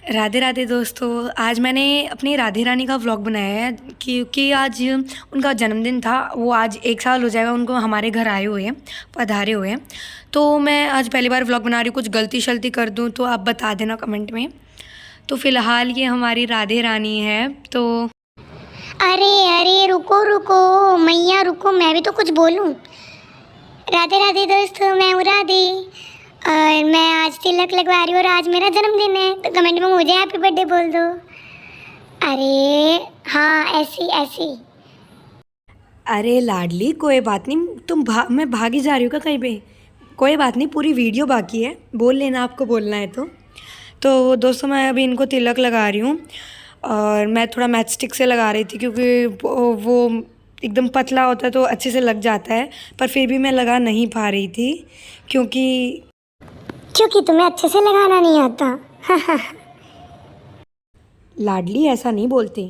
राधे राधे दोस्तों। आज मैंने अपनी राधे रानी का व्लॉग बनाया है क्योंकि आज उनका जन्मदिन था। वो आज 1 साल हो जाएगा उनको हमारे घर आए हुए हैं, पधारे हुए हैं। तो मैं आज पहली बार व्लॉग बना रही हूँ। कुछ गलती शलती कर दूँ तो आप बता देना कमेंट में। तो फ़िलहाल ये हमारी राधे रानी है। तो अरे अरे रुको रुको मैया रुको, मैं भी तो कुछ बोलूं। राधे राधे दोस्तों, मैं हूँ राधे और मैं आज तिलक लगवा रही हूँ और आज मेरा जन्मदिन है, तो कमेंट में मुझे हैप्पी बर्थडे बोल दो। अरे हाँ, ऐसी ऐसी। अरे लाडली कोई बात नहीं, मैं भागी जा रही हूँ क्या कहीं पे? कोई बात नहीं, पूरी वीडियो बाकी है, बोल लेना आपको बोलना है तो दोस्तों मैं अभी इनको तिलक लगा रही हूँ। और मैं थोड़ा मैच स्टिक से लगा रही थी क्योंकि वो एकदम पतला होता है तो अच्छे से लग जाता है, पर फिर भी मैं लगा नहीं पा रही थी क्योंकि तुम्हें अच्छे से लगाना नहीं आता। लाडली ऐसा नहीं बोलती।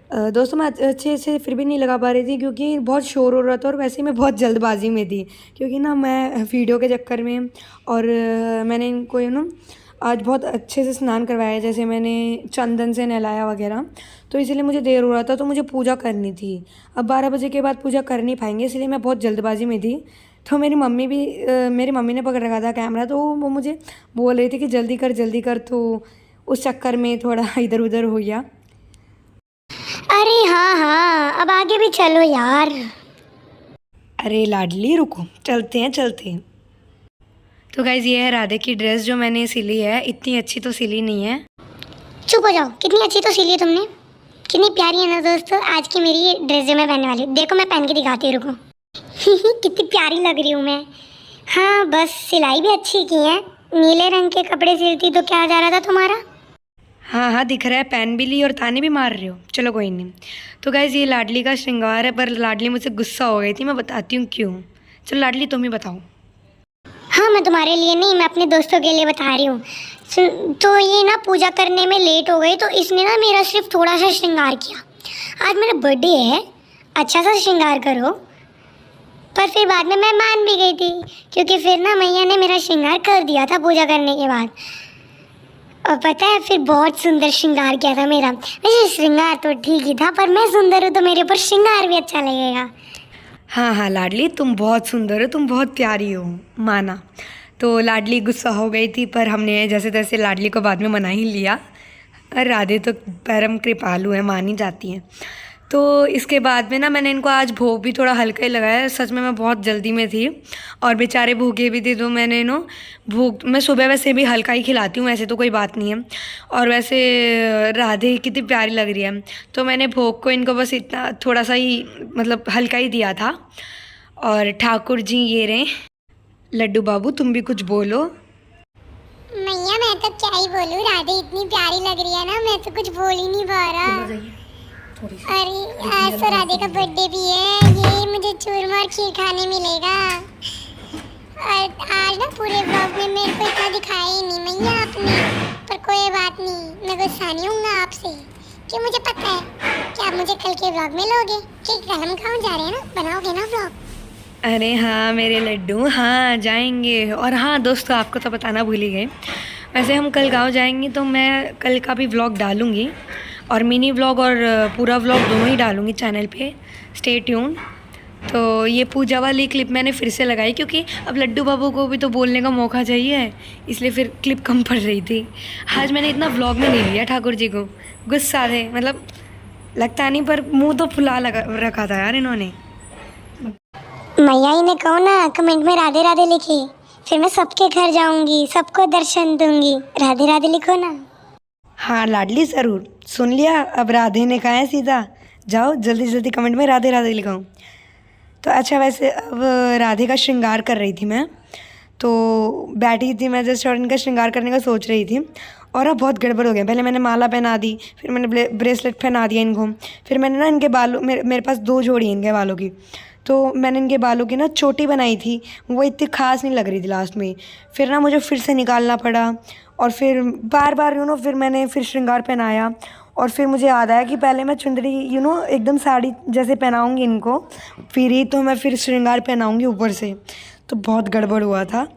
दोस्तों मैं अच्छे से फिर भी नहीं लगा पा रही थी क्योंकि बहुत शोर हो रहा था और वैसे ही मैं बहुत जल्दबाजी में थी क्योंकि ना मैं वीडियो के चक्कर में और मैंने इनको आज बहुत अच्छे से स्नान करवाया, जैसे मैंने चंदन से नहलाया वगैरह, तो इसीलिए मुझे देर हो रहा था। तो मुझे पूजा करनी थी। अब 12 बजे के बाद पूजा कर नहीं पाएंगे, इसलिए मैं बहुत जल्दबाजी में थी। तो मेरी मम्मी ने पकड़ रखा था कैमरा, तो वो मुझे बोल रही थी कि जल्दी कर। तो उस चक्कर में थोड़ा इधर उधर हो गया। अरे हाँ हाँ, अब आगे भी चलो यार। अरे लाडली रुको, चलते हैं। तो गाइज़ ये है राधे की ड्रेस जो मैंने सिली है। इतनी अच्छी तो सिली नहीं है। चुप हो जाओ, कितनी अच्छी तो सिली है तुमने, कितनी प्यारी है ना दोस्तों। आज की मेरी ये ड्रेस जो मैं पहनने वाली हूँ, देखो मैं पहन के दिखाती हूँ, रुको। कितनी प्यारी लग रही हूँ मैं। हाँ बस सिलाई भी अच्छी की है। नीले रंग के कपड़े सिलती तो क्या जा रहा था तुम्हारा। हाँ दिख रहा है, पहन भी ली और ताने भी मार रहे हो। चलो कोई नहीं। तो गाइज़ ये लाडली का श्रृंगार है, पर लाडली मुझसे गुस्सा हो गई थी। मैं बताती हूँ क्यों। चलो लाडली तुम ही बताओ। हाँ मैं तुम्हारे लिए नहीं, मैं अपने दोस्तों के लिए बता रही हूँ। तो ये ना पूजा करने में लेट हो गई, तो इसने ना मेरा सिर्फ थोड़ा सा श्रृंगार किया। आज मेरा बर्थडे है, अच्छा सा श्रृंगार करो। पर फिर बाद में मैं मान भी गई थी क्योंकि फिर ना मैया ने मेरा श्रृंगार कर दिया था पूजा करने के बाद। और पता है फिर बहुत सुंदर श्रृंगार किया था मेरा। वैसे श्रृंगार तो ठीक ही था, पर मैं सुंदर हूँ तो मेरे ऊपर श्रृंगार भी अच्छा लगेगा। हाँ लाडली तुम बहुत सुंदर हो, तुम बहुत प्यारी हो, माना। तो लाडली गुस्सा हो गई थी, पर हमने जैसे तैसे लाडली को बाद में मना ही लिया। और राधे तो परम कृपालु है, मान ही जाती हैं। तो इसके बाद में ना मैंने इनको आज भोग भी थोड़ा हल्का ही लगाया। सच में मैं बहुत जल्दी में थी और बेचारे भूखे भी थे, तो मैंने भोग मैं सुबह वैसे भी हल्का ही खिलाती हूँ, ऐसे तो कोई बात नहीं है। और वैसे राधे कितनी प्यारी लग रही है, तो मैंने भोग को इनको बस इतना थोड़ा सा ही मतलब हल्का ही दिया था। और ठाकुर जी ये रहे। लड्डू बाबू तुम भी कुछ बोलो। मैया मैं तो क्या ही बोलूँ, राधे इतनी प्यारी लग रही है ना, मैं तो कुछ बोल ही नहीं पा रहा। अरे आज तो राधे का बर्थडे भी है, ये मुझे चूरमा और खीर खाने मिलेगा। और आज ना पूरे व्लॉग में मेरे को इतना दिखाया ही नहीं मैया आपने, पर कोई बात नहीं, मैं गुस्सा नहीं हूँगा आपसे कि मुझे पता है कि आप मुझे कल के व्लॉग में लोगे, क्योंकि कल हम गाँव जा रहे हैं ना, बनाओगे ना व्लॉग। अरे हाँ मेरे लड्डू, हाँ जाएंगे। और हाँ दोस्तों आपको तो बताना भूल ही गए, वैसे हम कल गांव जाएंगे तो मैं कल का भी व्लॉग डालूँगी, और मिनी व्लॉग और पूरा व्लॉग दोनों ही डालूँगी चैनल पे। Stay tune. तो ये पूजा वाली क्लिप मैंने फिर से लगाई क्योंकि अब लड्डू बाबू को भी तो बोलने का मौका चाहिए, इसलिए फिर क्लिप कम पड़ रही थी। आज मैंने इतना व्लॉग में नहीं लिया ठाकुर जी को, गुस्सा थे, मतलब लगता नहीं, पर मुँह तो फुला रखा था यार इन्होंने। मैया इन्हें कहो ना कमेंट में राधे राधे लिखे, फिर मैं सबके घर जाऊंगी, सबको दर्शन दूंगी। राधे राधे लिखो ना। हाँ लाडली ज़रूर, सुन लिया। अब राधे ने कहा है सीधा, जाओ जल्दी कमेंट में राधे राधे लिखाओ। तो अच्छा वैसे अब राधे का श्रृंगार कर रही थी मैं, तो बैठी थी मैं जस्ट और इनका श्रृंगार करने का सोच रही थी, और अब बहुत गड़बड़ हो गया। पहले मैंने माला पहना दी, फिर मैंने ब्रेसलेट पहना दिया इनको, फिर मैंने ना इनके बालों मेरे पास 2 जोड़ी इनके बालों की, तो मैंने इनके बालों की ना चोटी बनाई थी, वो इतनी खास नहीं लग रही थी लास्ट में। फिर ना मुझे फिर से निकालना पड़ा, और फिर बार फिर मैंने फिर श्रृंगार पहनाया। और फिर मुझे याद आया कि पहले मैं चुंदरी एकदम साड़ी जैसे पहनाऊँगी इनको, फिर ही तो मैं फिर श्रृंगार पहनाऊँगी ऊपर से। तो बहुत गड़बड़ हुआ था।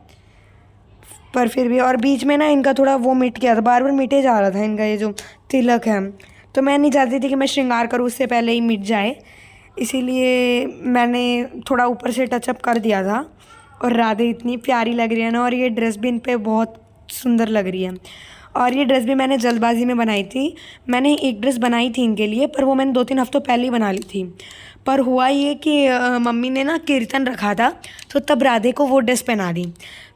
पर फिर भी, और बीच में ना इनका थोड़ा वो मिट गया था, बार बार मिटे जा रहा था इनका ये जो तिलक है। तो मैं नहीं चाहती थी कि मैं श्रृंगार करूँ उससे पहले ही मिट जाए, इसीलिए मैंने थोड़ा ऊपर से टचअप कर दिया था। और राधे इतनी प्यारी लग रही है ना, और ये ड्रेस भी इन पे बहुत सुंदर लग रही है। और ये ड्रेस भी मैंने जल्दबाजी में बनाई थी। मैंने एक ड्रेस बनाई थी इनके लिए, पर वो मैंने 2-3 हफ्तों पहले ही बना ली थी। पर हुआ ये कि मम्मी ने ना कीर्तन रखा था, तो तब राधे को वो ड्रेस पहना दी।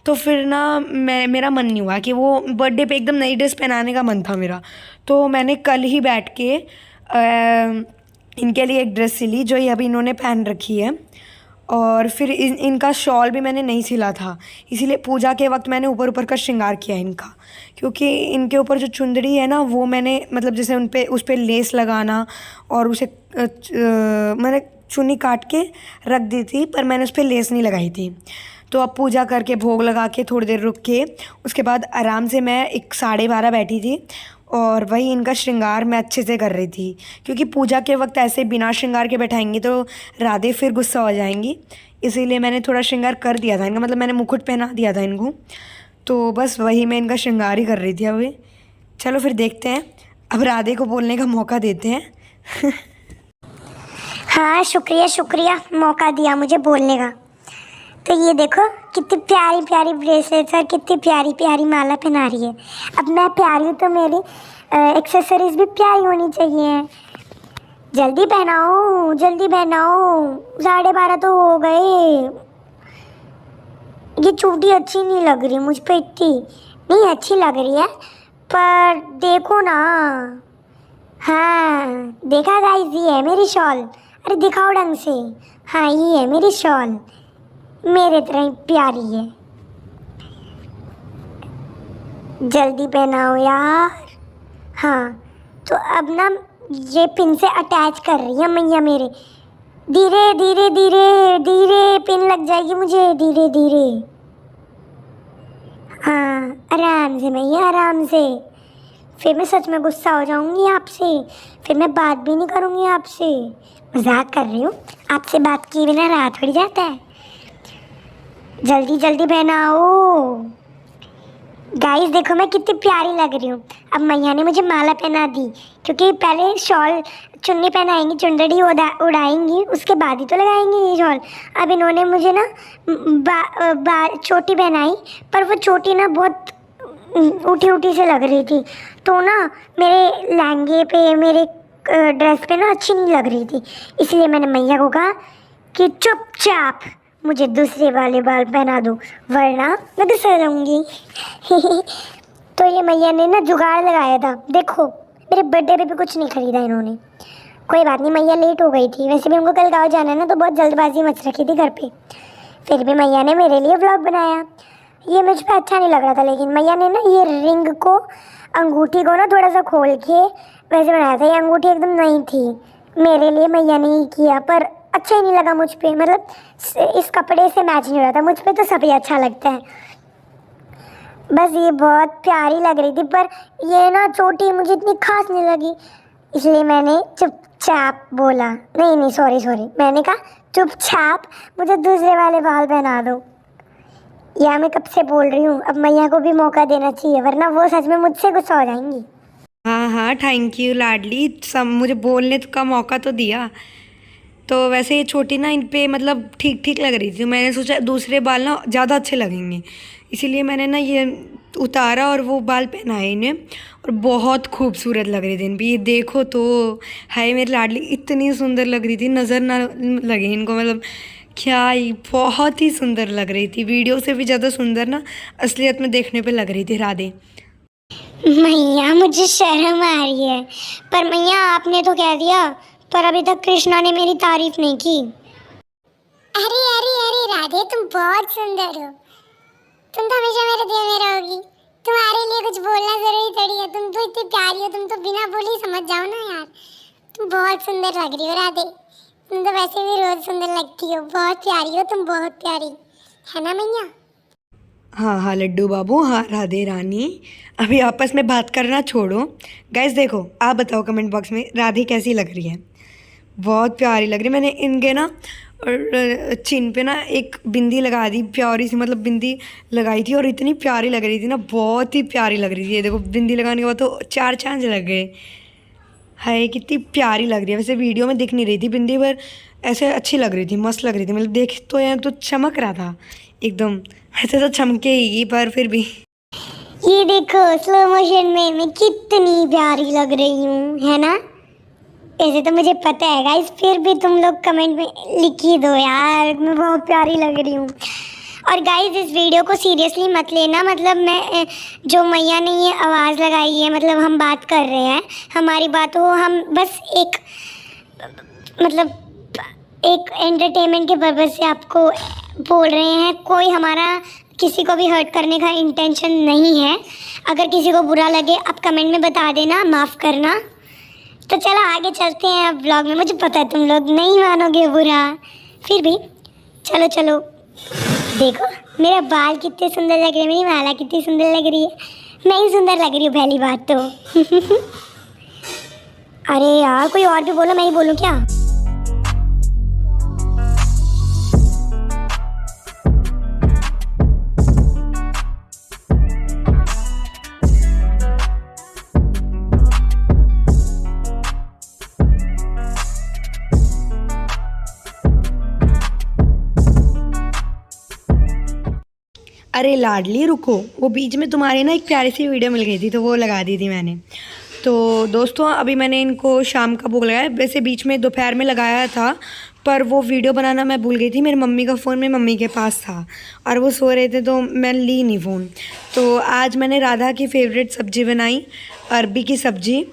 तो फिर ना मेरा मन नहीं हुआ कि वो बर्थडे पे एकदम नई ड्रेस पहनाने का मन था मेरा। तो मैंने कल ही बैठ के इनके लिए एक ड्रेस सिली, जो ये अभी इन्होंने पहन रखी है। और फिर इनका शॉल भी मैंने नहीं सिला था, इसीलिए पूजा के वक्त मैंने ऊपर ऊपर का श्रृंगार किया इनका। क्योंकि इनके ऊपर जो चुंदड़ी है ना, वो मैंने मतलब जैसे उस पर लेस लगाना और उसे मैंने चुन्नी काट के रख दी थी, पर मैंने उस पर लेस नहीं लगाई थी। तो अब पूजा करके भोग लगा के थोड़ी देर रुक के उसके बाद आराम से मैं 12:30 बैठी थी, और वही इनका श्रृंगार मैं अच्छे से कर रही थी। क्योंकि पूजा के वक्त ऐसे बिना श्रृंगार के बैठाएंगी तो राधे फिर गुस्सा हो जाएंगी, इसीलिए मैंने थोड़ा श्रृंगार कर दिया था इनका, मतलब मैंने मुकुट पहना दिया था इनको। तो बस वही मैं इनका श्रृंगार ही कर रही थी अभी। चलो फिर देखते हैं, अब राधे को बोलने का मौका देते हैं। हाँ, शुक्रिया शुक्रिया, मौका दिया मुझे बोलने का। तो ये देखो कितनी प्यारी प्यारी ब्रेसलेट्स और कितनी प्यारी प्यारी माला पहना रही है। अब मैं प्यारी हूँ तो मेरी एक्सेसरीज भी प्यारी होनी चाहिए। जल्दी पहनाओ जल्दी पहनाओ, 12:30 तो हो गए। ये चूड़ी अच्छी नहीं लग रही मुझ पे, इतनी नहीं अच्छी लग रही है, पर देखो ना। हाँ देखा गाइस, ये है मेरी शॉल। अरे दिखाओ ढंग से। हाँ ये है मेरी शॉल, मेरे तरह ही प्यारी है। जल्दी पहनाओ यार। हाँ तो अब ना ये पिन से अटैच कर रही है मैया मेरे। धीरे धीरे धीरे धीरे पिन लग जाएगी मुझे, धीरे धीरे। हाँ आराम से मैया, आराम से। फिर मैं सच में गुस्सा हो जाऊंगी आपसे, फिर मैं बात भी नहीं करूंगी आपसे। मजाक कर रही हूँ, आपसे बात किए बिना रहा थोड़ी जाता है। जल्दी जल्दी पहनाओ। गाइस देखो मैं कितनी प्यारी लग रही हूँ। अब मैया ने मुझे माला पहना दी, क्योंकि पहले शॉल चुन्नी पहनाएंगी, चुंदड़ी उड़ाएंगी, उसके बाद ही तो लगाएंगी ये शॉल। अब इन्होंने मुझे ना चोटी पहनाई, पर वो चोटी ना बहुत उठी उठी से लग रही थी, तो ना मेरे लहंगे पे, मेरे ड्रेस पे ना अच्छी नहीं लग रही थी। इसलिए मैंने मैया को कहा कि चुपचाप मुझे दूसरे वाले बाल पहना दो, वरना मैं गुस्सा हो जाऊंगी। तो ये मैया ने ना जुगाड़ लगाया था। देखो मेरे बर्थडे पे भी कुछ नहीं खरीदा इन्होंने। कोई बात नहीं, मैया लेट हो गई थी, वैसे भी हमको कल गाँव जाना है ना, तो बहुत जल्दबाजी मच रखी थी घर पे। फिर भी मैया ने मेरे लिए व्लॉग बनाया। ये मुझ पर अच्छा नहीं लग रहा था, लेकिन मैया ने ना ये रिंग को, अंगूठी को ना थोड़ा सा खोल के वैसे बनाया था। ये अंगूठी एकदम नई थी, मेरे लिए मैया ने ही किया, पर अच्छा ही नहीं लगा मुझ पे। मतलब इस कपड़े से मैच नहीं हो रहा था मुझ पे, तो सभी अच्छा लगता है। बस ये बहुत प्यारी लग रही थी, पर ये ना चोटी मुझे इतनी खास नहीं लगी, इसलिए मैंने चुपचाप बोला, नहीं सॉरी मैंने कहा चुपचाप मुझे दूसरे वाले बाल पहना दो। या मैं कब से बोल रही हूँ, अब मैया को भी मौका देना चाहिए, वरना वो सच में मुझसे गुस्सा हो जाएंगी। हाँ थैंक यू लाडली, सब मुझे बोलने का मौका तो दिया। तो वैसे ये छोटी ना इन पे मतलब ठीक लग रही थी। मैंने सोचा दूसरे बाल ना ज़्यादा अच्छे लगेंगे, इसीलिए मैंने ना ये उतारा और वो बाल पहनाए इन्हें, और बहुत खूबसूरत लग रही थी इन पर। ये देखो तो, हाय मेरी लाडली इतनी सुंदर लग रही थी, नज़र ना लगे इनको, मतलब क्या ही बहुत ही सुंदर लग रही थी। वीडियो से भी ज़्यादा सुंदर ना असलियत में देखने पे लग रही थी राधे। मैया मुझे शर्म आ रही है, पर मैया आपने तो कह दिया, पर अभी तक कृष्णा ने मेरी तारीफ नहीं की। अरे राधे तुम बहुत सुंदर हो, तुम तो हमेशा मेरे दिल में रहोगी। तुम्हारे लिए कुछ बोलना जरूरी थोड़ी है, तुम तो इतनी प्यारी हो, तुम तो बिना बोले समझ जाओ ना यार। तुम बहुत सुंदर लग रही हो राधे, तुम तो वैसे भी रोज सुंदर लगती हो, बहुत प्यारी हो तुम, बहुत प्यारी है ना मैया। हाँ लड्डू बाबू, हाँ राधे रानी, अभी आपस में बात करना छोड़ो। गाइस देखो, आप बताओ कमेंट बॉक्स में राधे कैसी लग रही है। बहुत प्यारी लग रही। मैंने इनके ना और चिन पे ना एक बिंदी लगा दी, प्यारी सी, मतलब बिंदी लगाई थी और इतनी प्यारी लग रही थी ना, बहुत ही प्यारी लग रही थी। ये देखो बिंदी लगाने के बाद तो 4 चांद लग गए। हाय कितनी प्यारी लग रही है। वैसे वीडियो में दिख नहीं रही थी बिंदी, पर ऐसे अच्छी लग रही थी, मस्त लग रही थी। मतलब देख तो यार तो चमक रहा था एकदम। ऐसे तो चमकेगी पर फिर भी। ये देखो स्लो मोशन में मैं कितनी प्यारी लग रही हूँ, है ना। ऐसे तो मुझे पता है गाइस, फिर भी तुम लोग कमेंट में लिख ही दो यार, मैं बहुत प्यारी लग रही हूँ। और गाइस इस वीडियो को सीरियसली मत लेना, मतलब मैं जो मैया ने ये आवाज़ लगाई है, मतलब हम बात कर रहे हैं, हमारी बात हो, हम बस एक मतलब एक एंटरटेनमेंट के पर्पज़ से आपको बोल रहे हैं। कोई हमारा किसी को भी हर्ट करने का इंटेंशन नहीं है। अगर किसी को बुरा लगे आप कमेंट में बता देना, माफ़ करना। तो चलो आगे चलते हैं अब ब्लॉग में। मुझे पता है तुम लोग नहीं मानोगे बुरा, फिर भी चलो चलो। देखो मेरा बाल कितने सुंदर लग रहे हैं, मेरी माला कितनी सुंदर लग रही है। मैं ही सुंदर लग रही हूँ पहली बात तो। अरे यार कोई और भी बोलो, मैं ही बोलूँ क्या। अरे लाडली रुको, वो बीच में तुम्हारी ना एक प्यारी सी वीडियो मिल गई थी तो वो लगा दी थी मैंने। तो दोस्तों अभी मैंने इनको शाम का भोग लगाया। वैसे बीच में दोपहर में लगाया था, पर वो वीडियो बनाना मैं भूल गई थी। मेरी मम्मी का फ़ोन मेरी मम्मी के पास था और वो सो रहे थे तो मैं ली नहीं फ़ोन। तो आज मैंने राधा की फेवरेट सब्ज़ी बनाई, अरबी की सब्ज़ी,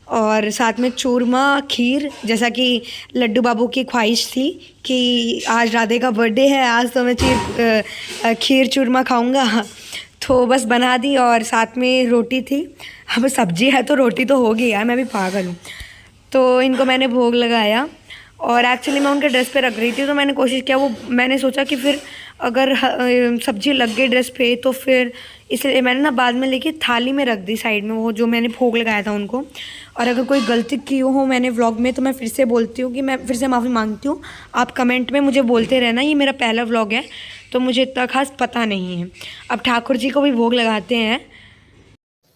और साथ में चूरमा खीर। जैसा कि लड्डू बाबू की ख्वाहिश थी कि आज राधे का बर्थडे है, आज तो मैं खीर चूरमा खाऊंगा, तो बस बना दी। और साथ में रोटी थी। अब सब्जी है तो रोटी तो होगी यार, मैं भी पागल हूँ। तो इनको मैंने भोग लगाया और एक्चुअली मैं उनके ड्रेस पे रख रही थी, तो मैंने कोशिश किया, वो मैंने सोचा कि फिर अगर सब्जी लग गई ड्रेस पे तो फिर इसलिए मैंने ना बाद में लेके थाली में रख दी साइड में, वो जो मैंने भोग लगाया था उनको। और अगर कोई गलती की हो मैंने व्लॉग में तो मैं फिर से बोलती हूँ कि मैं फिर से माफ़ी मांगती हूँ। आप कमेंट में मुझे बोलते रहना, ये मेरा पहला व्लॉग है तो मुझे इतना खास पता नहीं है। अब ठाकुर जी को भी भोग लगाते हैं।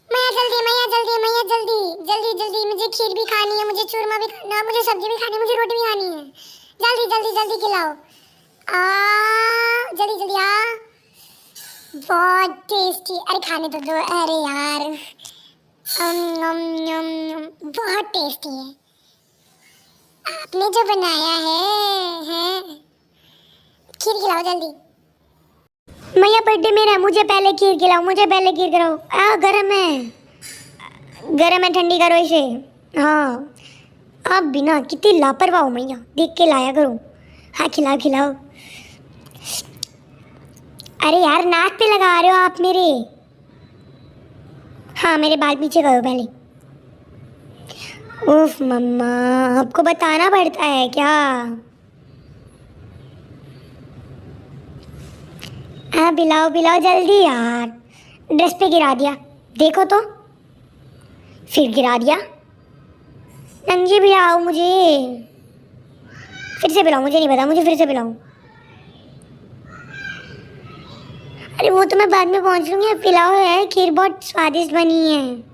मैया जल्दी, मैया जल्दी, मैया जल्दी जल्दी जल्दी, मुझे खीर भी खानी है, मुझे चूरमा भी खाना है, मुझे सब्जी भी खानी है, मुझे रोटी भी खानी है। जल्दी जल्दी जल्दी खिलाओ, जल्दी जल्दी बहुत टेस्टी। अरे खाने तो दो। अरे यार बहुत टेस्टी है, आपने जो बनाया है। खीर खिलाओ जल्दी। मैया बर्थडे मेरा है, मुझे पहले खीर खिलाओ, मुझे पहले खीर खिलाओ। गरम है, ठंडी करो इसे। हाँ आप बिना कितनी लापरवाह हो मैया, देख के लाया करो। हाँ खिलाओ खिलाओ। अरे यार नाक पे लगा रहे हो आप मेरे। हाँ मेरे बाल पीछे करो पहले। उफ मम्मा, आपको बताना पड़ता है क्या। हाँ पिलाओ पिलाओ जल्दी यार। ड्रेस पे गिरा दिया, देखो तो, फिर गिरा दिया। नंगी पिलाओ मुझे, फिर से पिलाओ, मुझे नहीं पता, मुझे फिर से पिलाओ। अरे वो तो मैं बाद में पहुंच लूँगी, पिलाओ यार, खीर बहुत स्वादिष्ट बनी है।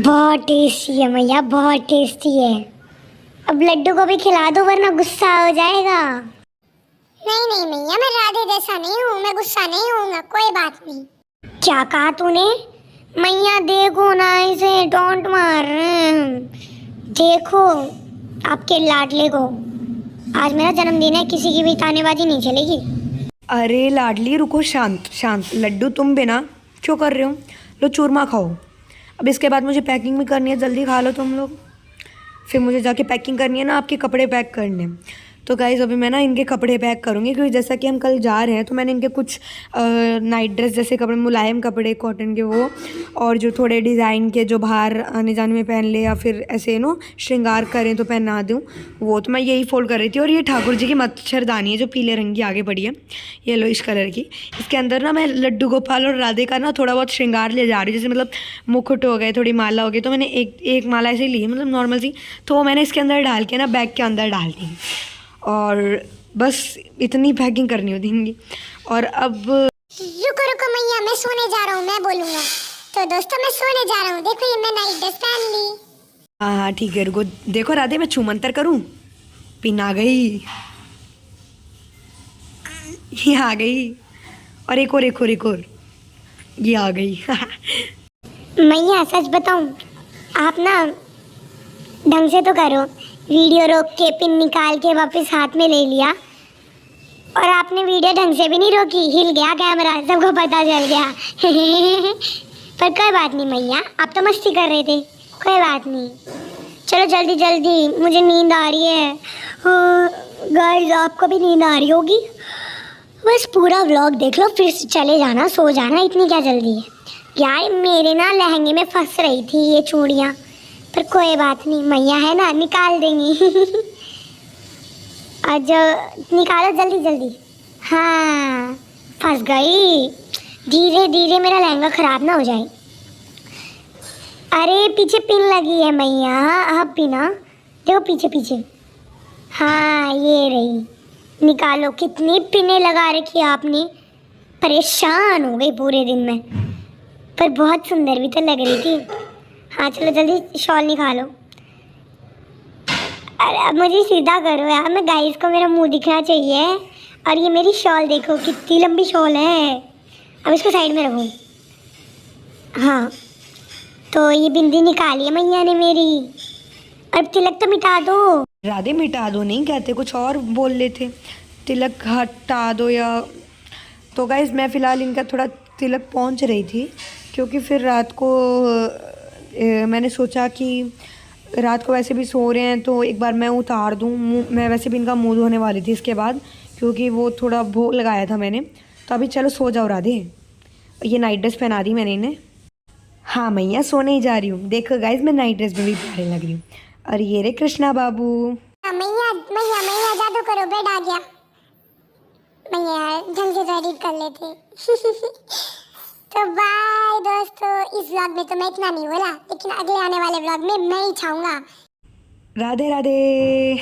बहुत टेस्टी है मैया, बहुत टेस्टी है। अब लड्डू को भी खिला दो वरना गुस्सा हो जाएगा। नहीं नहीं मैया, मैं राधे जैसा नहीं हूँ, मैं गुस्सा नहीं होऊंगा, कोई बात नहीं। क्या कहा तूने। मैया देखो ना, इसे डोंट मार। देखो आपके लाडले को, आज मेरा जन्मदिन है, किसी की भी तानेबाजी नहीं चलेगी। अरे लाडली रुको, शांत शांत। लड्डू तुम बिना क्यों कर रहे हो, लो चूरमा खाओ। अब इसके बाद मुझे पैकिंग भी करनी है, जल्दी खा लो तुम लोग। फिर मुझे जाके पैकिंग करनी है ना, आपके कपड़े पैक करने। तो गाइस अभी मैं ना इनके कपड़े पैक करूँगी, क्योंकि जैसा कि हम कल जा रहे हैं तो मैंने इनके कुछ नाइट ड्रेस जैसे कपड़े, मुलायम कपड़े कॉटन के वो, और जो थोड़े डिज़ाइन के जो बाहर आने जाने में पहन ले या फिर ऐसे श्रृंगार करें तो पहना दूँ, वो तो मैं यही फोल्ड कर रही थी। और ये ठाकुर जी की मच्छरदानी है जो पीले रंग की आगे पड़ी है, येलोइश कलर की। इसके अंदर ना मैं लड्डू गोपाल और राधे का ना थोड़ा बहुत श्रृंगार ले जा रही हूँ, जैसे मतलब मुकुट हो गए, थोड़ी माला हो गई। तो मैंने एक माला ऐसे ली है, मतलब नॉर्मल सी, तो वो मैंने इसके अंदर डाल के ना बैग के अंदर डाल दी। और बस इतनी पैकिंग करनी होती इनकी। और अब रुको रुको मैया, मैं सोने जा रहा हूँ, मैं बोलूँगा। तो दोस्तों मैं सोने जा रहा हूँ, देखो ये मैं नाइट ड्रेस पहन ली। हाँ हाँ ठीक है, रुको देखो राधे मैं छूमंतर करूँ, पिन आ गई, ये आ गई, और एक और ये आ गई। मैया सच बताऊं, आप ना ढंग से तो करो, वीडियो रोक के पिन निकाल के वापस हाथ में ले लिया, और आपने वीडियो ढंग से भी नहीं रोकी, हिल गया कैमरा, सबको पता चल गया। पर कोई बात नहीं मैया, आप तो मस्ती कर रहे थे, कोई बात नहीं। चलो जल्दी जल्दी, मुझे नींद आ रही है। गाइस आपको भी नींद आ रही होगी, बस पूरा व्लॉग देख लो फिर चले जाना, सो जाना, इतनी क्या जल्दी है यार। मेरे ना लहंगे में फंस रही थी ये चूड़ियाँ, पर कोई बात नहीं, मैया है ना निकाल देंगी। आज निकालो जल्दी जल्दी। हाँ फंस गई, धीरे धीरे मेरा लहंगा ख़राब ना हो जाए। अरे पीछे पिन लगी है मैया, आप भी ना देखो पीछे पीछे। हाँ ये रही, निकालो। कितनी पिनें लगा रखी आपने, परेशान हो गई पूरे दिन में, पर बहुत सुंदर भी तो लग रही थी। हाँ चलो जल्दी शॉल निकालो। अरे अब मुझे सीधा करो यार, मैं गाइस को मेरा मुंह दिखना चाहिए। और ये मेरी शॉल देखो कितनी लंबी शॉल है, अब इसको साइड में रखो। हाँ तो ये बिंदी निकाली है मैया ने मेरी, अब तिलक तो मिटा दो। राधे मिटा दो नहीं कहते, कुछ और बोल लेते, तिलक हटा दो या। तो गाइस मैं फ़िलहाल इनका थोड़ा तिलक पहुंच रही थी, क्योंकि फिर रात को मैंने सोचा कि रात को वैसे भी सो रहे हैं तो एक बार मैं उतार दूं। मैं वैसे भी इनका मुंह धोने वाली थी इसके बाद, क्योंकि वो थोड़ा भोग लगाया था मैंने। तो अभी चलो सो जाओ राधे, ये नाइट ड्रेस पहना दी मैंने इन्हें। हाँ मैया सोने ही जा रही हूँ, देखो गाइस मैं नाइट ड्रेस में भी प्यारे लग रही हूँ। और ये रे कृष्णा बाबू। मैया मैया मैया जादू करो, बेड आ गया। मैया ढंग से तो एडिट कर लेते। तो बाय दोस्तों, इस व्लॉग में तो मैं इतना नहीं बोला, लेकिन अगले आने वाले व्लॉग में मैं ही छाऊंगा। राधे राधे।